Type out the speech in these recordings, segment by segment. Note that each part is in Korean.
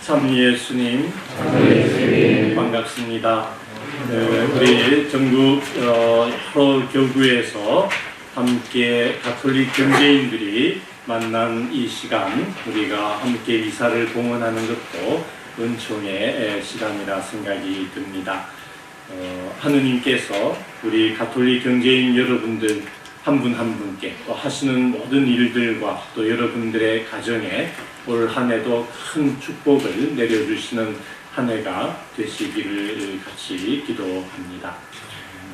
참 예수님, 반갑습니다. 우리 전국 여러 교구에서 함께 가톨릭 경제인들이 만난 이 시간, 우리가 함께 미사를 봉헌하는 것도 은총의 시간이라 생각이 듭니다. 하느님께서 우리 가톨릭 경제인 여러분들 한 분 한 분께 또 하시는 모든 일들과 또 여러분들의 가정에 올 한 해도 큰 축복을 내려주시는 한 해가 되시기를 같이 기도합니다.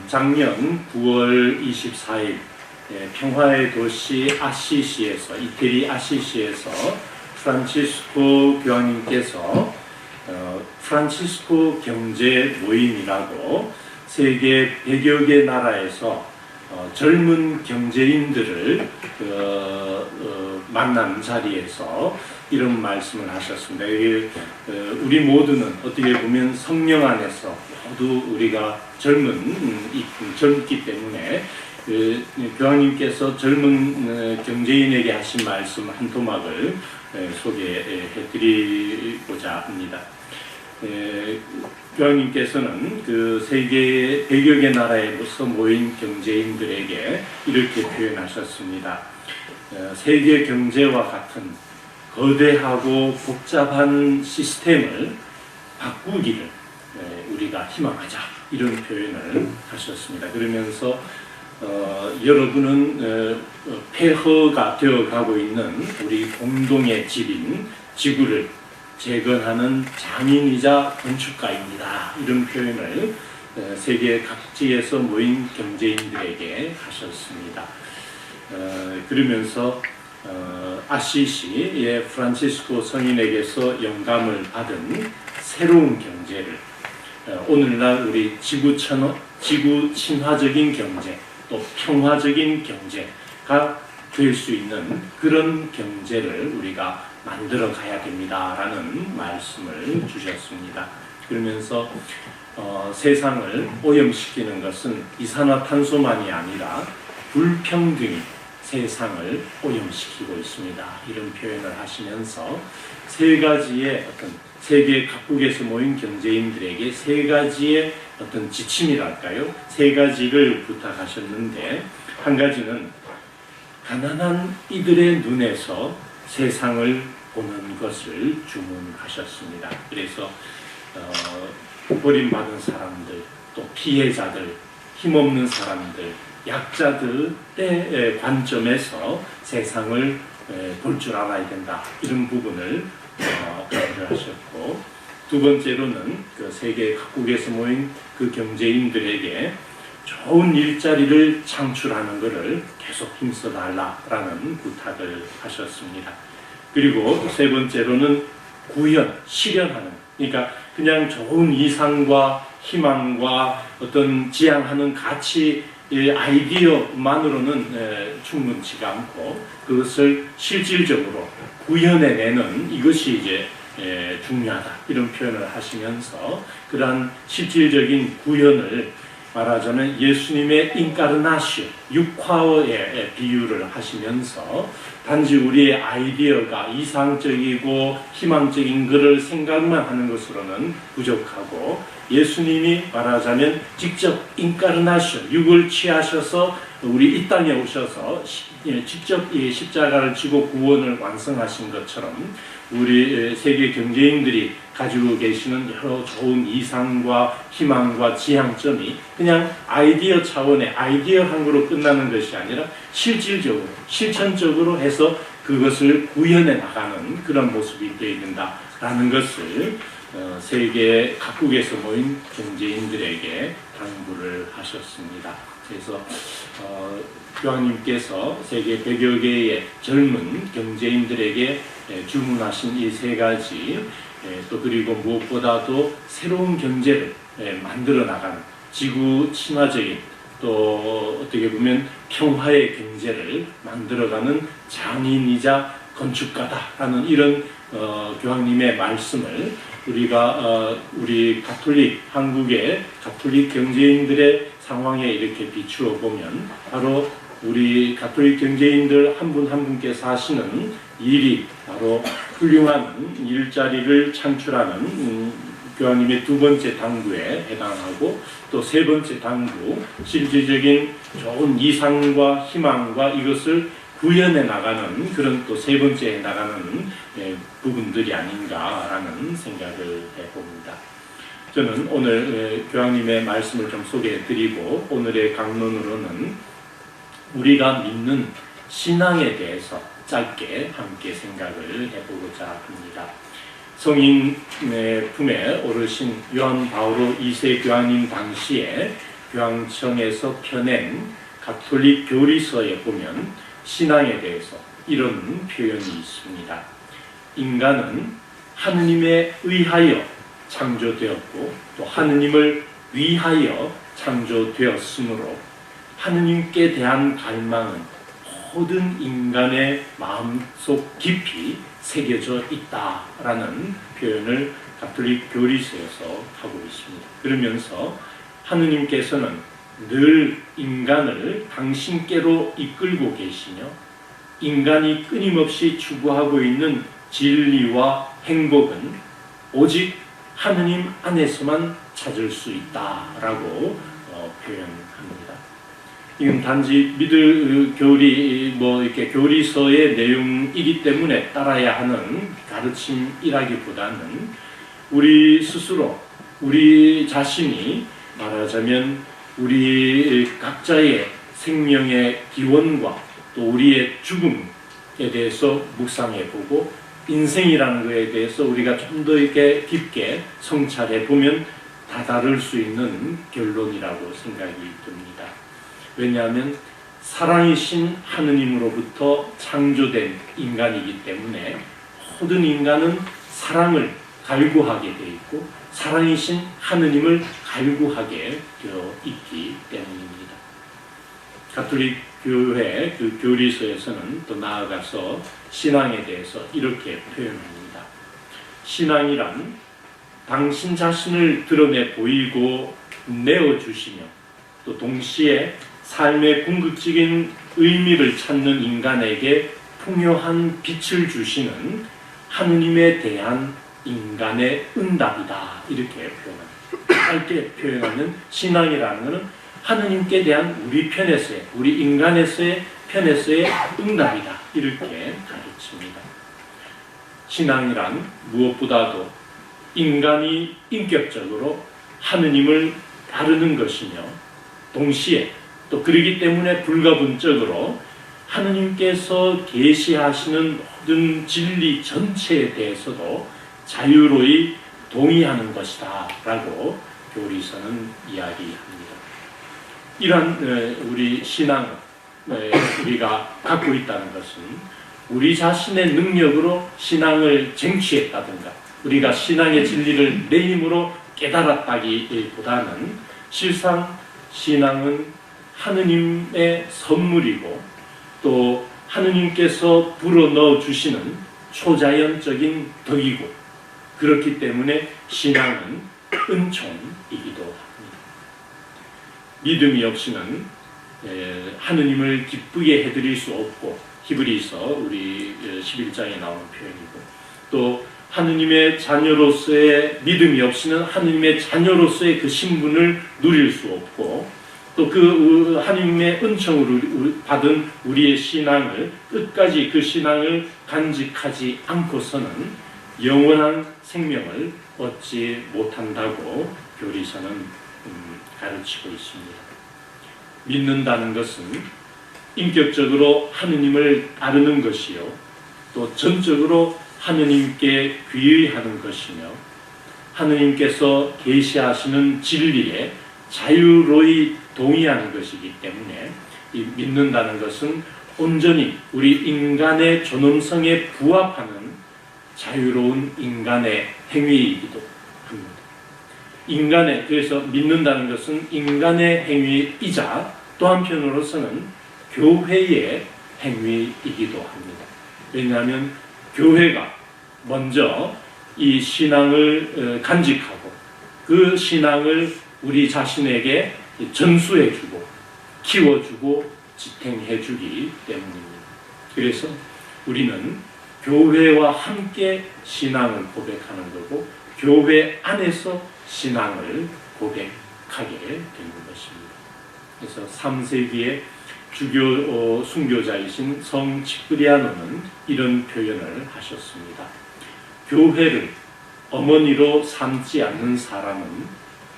작년 9월 24일 평화의 도시 아시시에서, 이태리 아시시에서 프란치스코 교황님께서 프란치스코 경제 모임이라고 세계 100여 개 나라에서 젊은 경제인들을 만난 자리에서 이런 말씀을 하셨습니다. 우리 모두는 어떻게 보면 성령 안에서 모두 우리가 젊기 때문에 교황님께서 젊은 경제인에게 하신 말씀 한 토막을 소개해 드리고자 합니다. 교황님께서는 그 세계 100여 개 나라에서 모인 경제인들에게 이렇게 표현하셨습니다. 세계 경제와 같은 거대하고 복잡한 시스템을 바꾸기를 우리가 희망하자, 이런 표현을 하셨습니다. 그러면서 여러분은 폐허가 되어가고 있는 우리 공동의 집인 지구를 재건하는 장인이자 건축가입니다, 이런 표현을 세계 각지에서 모인 경제인들에게 하셨습니다. 그러면서 아시시의 프란치스코 성인에게서 영감을 받은 새로운 경제를 오늘날 우리 지구 친화적인 경제, 또 평화적인 경제가 될 수 있는 그런 경제를 우리가 만들어 가야 됩니다라는 말씀을 주셨습니다. 그러면서 세상을 오염시키는 것은 이산화탄소만이 아니라 불평등이 세상을 오염시키고 있습니다, 이런 표현을 하시면서 세 가지의 어떤 세계 각국에서 모인 경제인들에게 세 가지의 어떤 지침이랄까요? 세 가지를 부탁하셨는데, 한 가지는 가난한 이들의 눈에서 세상을 보는 것을 주문하셨습니다. 그래서 버림받은 사람들, 또 피해자들, 힘없는 사람들, 약자들의 관점에서 세상을 볼 줄 알아야 된다, 이런 부분을 강조하셨고, 두 번째로는 그 세계 각국에서 모인 그 경제인들에게 좋은 일자리를 창출하는 것을 계속 힘써달라라는 부탁을 하셨습니다. 그리고 세 번째로는 구현, 실현하는, 그러니까 그냥 좋은 이상과 희망과 어떤 지향하는 가치, 아이디어만으로는 충분치가 않고 그것을 실질적으로 구현해내는 이것이 이제 중요하다, 이런 표현을 하시면서 그러한 실질적인 구현을 말하자면 예수님의 인카르나시오, 육화의 비유를 하시면서 단지 우리의 아이디어가 이상적이고 희망적인 것을 생각만 하는 것으로는 부족하고, 예수님이 말하자면 직접 인카르나시오, 육을 취하셔서 우리 이 땅에 오셔서 직접 이 십자가를 지고 구원을 완성하신 것처럼 우리 세계 경제인들이 가지고 계시는 여러 좋은 이상과 희망과 지향점이 그냥 아이디어 차원의 아이디어한 거로 끝나는 것이 아니라 실질적으로, 실천적으로 해서 그것을 구현해 나가는 그런 모습이 되어야 된다라는 것을 세계 각국에서 모인 경제인들에게 당부를 하셨습니다. 그래서 교황님께서 세계 100여 개의 젊은 경제인들에게 주문하신 이 세 가지, 또 그리고 무엇보다도 새로운 경제를 만들어 나가는 지구 친화적인, 또 어떻게 보면 평화의 경제를 만들어가는 장인이자 건축가다라는 이런 교황님의 말씀을 우리가 우리 가톨릭, 한국의 가톨릭 경제인들의 상황에 이렇게 비추어 보면 바로 우리 가톨릭 경제인들 한 분 한 분께서 하시는 일이 바로 훌륭한 일자리를 창출하는 교황님의 두 번째 당부에 해당하고, 또 세 번째 당부, 실질적인 좋은 이상과 희망과 이것을 구현해 나가는 그런 또 세 번째에 나가는 부분들이 아닌가라는 생각을 해봅니다. 저는 오늘 교황님의 말씀을 좀 소개해 드리고, 오늘의 강론으로는 우리가 믿는 신앙에 대해서 짧게 함께 생각을 해보고자 합니다. 성인의 품에 오르신 요한 바오로 2세 교황님 당시에 교황청에서 펴낸 가톨릭 교리서에 보면 신앙에 대해서 이런 표현이 있습니다. 인간은 하느님에 의하여 창조되었고 또 하느님을 위하여 창조되었으므로 하느님께 대한 갈망은 모든 인간의 마음속 깊이 새겨져 있다라는 표현을 가톨릭 교리서에서 하고 있습니다. 그러면서 하느님께서는 늘 인간을 당신께로 이끌고 계시며 인간이 끊임없이 추구하고 있는 진리와 행복은 오직 하느님 안에서만 찾을 수 있다라고 표현합니다. 이건 단지 믿을 이렇게 교리서의 내용이기 때문에 따라야 하는 가르침이라기보다는 우리 스스로, 우리 자신이 말하자면 우리 각자의 생명의 기원과 또 우리의 죽음에 대해서 묵상해보고 인생이라는 것에 대해서 우리가 좀 더 이렇게 깊게 성찰해보면 다다를 수 있는 결론이라고 생각이 듭니다. 왜냐하면 사랑이신 하느님으로부터 창조된 인간이기 때문에 모든 인간은 사랑을 갈구하게 되어 있고 사랑이신 하느님을 갈구하게 되어 있기 때문입니다. 가톨릭 교회 그 교리서에서는 또 나아가서 신앙에 대해서 이렇게 표현합니다. 신앙이란 당신 자신을 드러내 보이고 내어주시며 또 동시에 삶의 궁극적인 의미를 찾는 인간에게 풍요한 빛을 주시는 하느님에 대한 인간의 응답이다. 이렇게 표현합니다. 짧게 표현하면 신앙이라는 것은 하느님께 대한 우리 편에서의, 우리 인간에서의 편에서의 응답이다. 이렇게 가르칩니다. 신앙이란 무엇보다도 인간이 인격적으로 하느님을 따르는 것이며 동시에 또 그러기 때문에 불가분적으로 하느님께서 계시하시는 모든 진리 전체에 대해서도 자유로이 동의하는 것이다 라고 교리서는 이야기합니다. 이러한 우리 신앙을 우리가 갖고 있다는 것은 우리 자신의 능력으로 신앙을 쟁취했다든가 우리가 신앙의 진리를 내 힘으로 깨달았다기보다는 실상 신앙은 하느님의 선물이고 또 하느님께서 불어넣어 주시는 초자연적인 덕이고 그렇기 때문에 신앙은 은총이기도 합니다. 믿음이 없이는 하느님을 기쁘게 해드릴 수 없고 히브리서 우리 11장에 나오는 표현이고 또 하느님의 자녀로서의 믿음이 없이는 하느님의 자녀로서의 그 신분을 누릴 수 없고 또 그 하느님의 은총으로 받은 우리의 신앙을 끝까지 그 신앙을 간직하지 않고서는 영원한 생명을 얻지 못한다고 교리서는 가르치고 있습니다. 믿는다는 것은 인격적으로 하느님을 따르는 것이요 또 전적으로 하느님께 귀의하는 것이며 하느님께서 계시하시는 진리에 자유로이 동의하는 것이기 때문에 이 믿는다는 것은 온전히 우리 인간의 존엄성에 부합하는 자유로운 인간의 행위이기도 합니다. 인간의 그래서 믿는다는 것은 인간의 행위이자 또 한편으로서는 교회의 행위이기도 합니다. 왜냐하면 교회가 먼저 이 신앙을 간직하고 그 신앙을 우리 자신에게 전수해주고 키워주고 지탱해주기 때문입니다. 그래서 우리는 교회와 함께 신앙을 고백하는 거고 교회 안에서 신앙을 고백하게 되는 것입니다. 그래서 3세기에 주교 순교자이신 성 치프리아노는 이런 표현을 하셨습니다. 교회를 어머니로 삼지 않는 사람은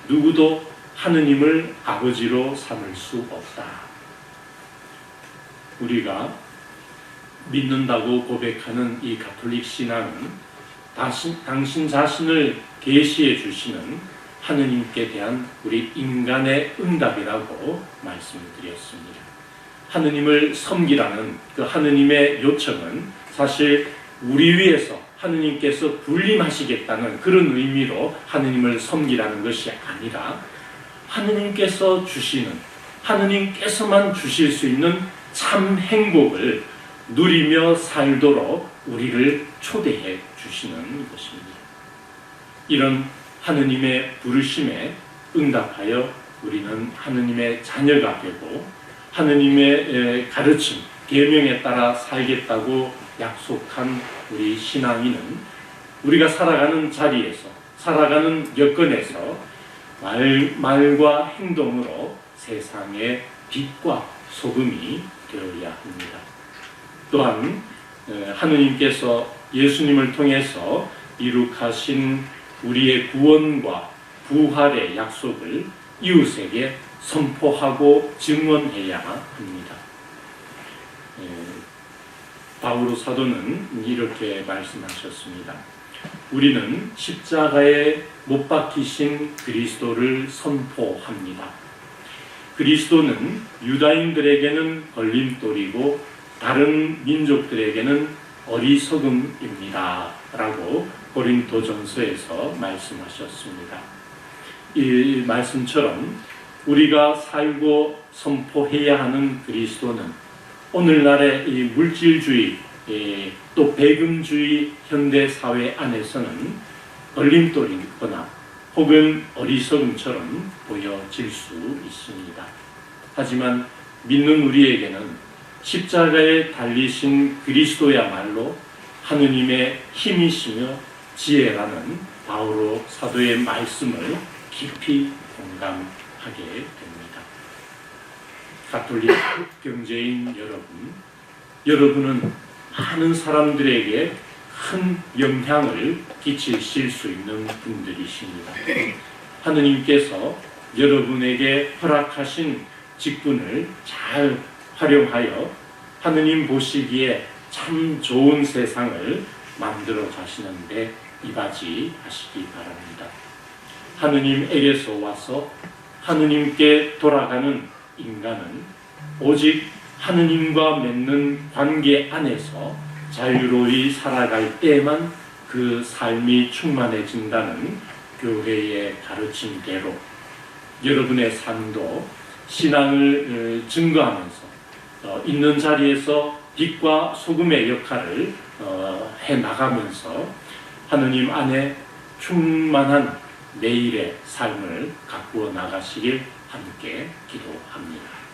누구도 하느님을 아버지로 삼을 수 없다. 우리가 믿는다고 고백하는 이 가톨릭 신앙은 당신 자신을 계시해 주시는 하느님께 대한 우리 인간의 응답이라고 말씀드렸습니다. 하느님을 섬기라는 그 하느님의 요청은 사실 우리 위해서 하느님께서 군림하시겠다는 그런 의미로 하느님을 섬기라는 것이 아니라 하느님께서 주시는, 하느님께서만 주실 수 있는 참 행복을 누리며 살도록 우리를 초대해 주시는 것입니다. 이런 하느님의 부르심에 응답하여 우리는 하느님의 자녀가 되고 하느님의 가르침, 계명에 따라 살겠다고 약속한 우리 신앙인은 우리가 살아가는 자리에서, 살아가는 여건에서 말과 행동으로 세상의 빛과 소금이 되어야 합니다. 또한 하느님께서 예수님을 통해서 이룩하신 우리의 구원과 부활의 약속을 이웃에게 선포하고 증언해야 합니다. 바오로 사도는 이렇게 말씀하셨습니다. 우리는 십자가에 못 박히신 그리스도를 선포합니다. 그리스도는 유다인들에게는 걸림돌이고 다른 민족들에게는 어리석음입니다. 라고 고린도전서에서 말씀하셨습니다. 이 말씀처럼 우리가 살고 선포해야 하는 그리스도는 오늘날의 이 물질주의 또 배금주의 현대사회 안에서는 걸림돌이거나 혹은 어리석음처럼 보여질 수 있습니다. 하지만 믿는 우리에게는 십자가에 달리신 그리스도야말로 하느님의 힘이시며 지혜라는 바오로 사도의 말씀을 깊이 공감하게 됩니다. 가톨릭 경제인 여러분은 많은 사람들에게 큰 영향을 끼치실 수 있는 분들이십니다. 하느님께서 여러분에게 허락하신 직분을 잘 활용하여 하느님 보시기에 참 좋은 세상을 만들어 가시는데 이바지하시기 바랍니다. 하느님에게서 와서 하느님께 돌아가는 인간은 오직 하느님과 맺는 관계 안에서 자유로이 살아갈 때만 그 삶이 충만해진다는 교회의 가르침대로 여러분의 삶도 신앙을 증거하면서 있는 자리에서 빛과 소금의 역할을 해나가면서 하느님 안에 충만한 내일의 삶을 가꾸어 나가시길 함께 기도합니다.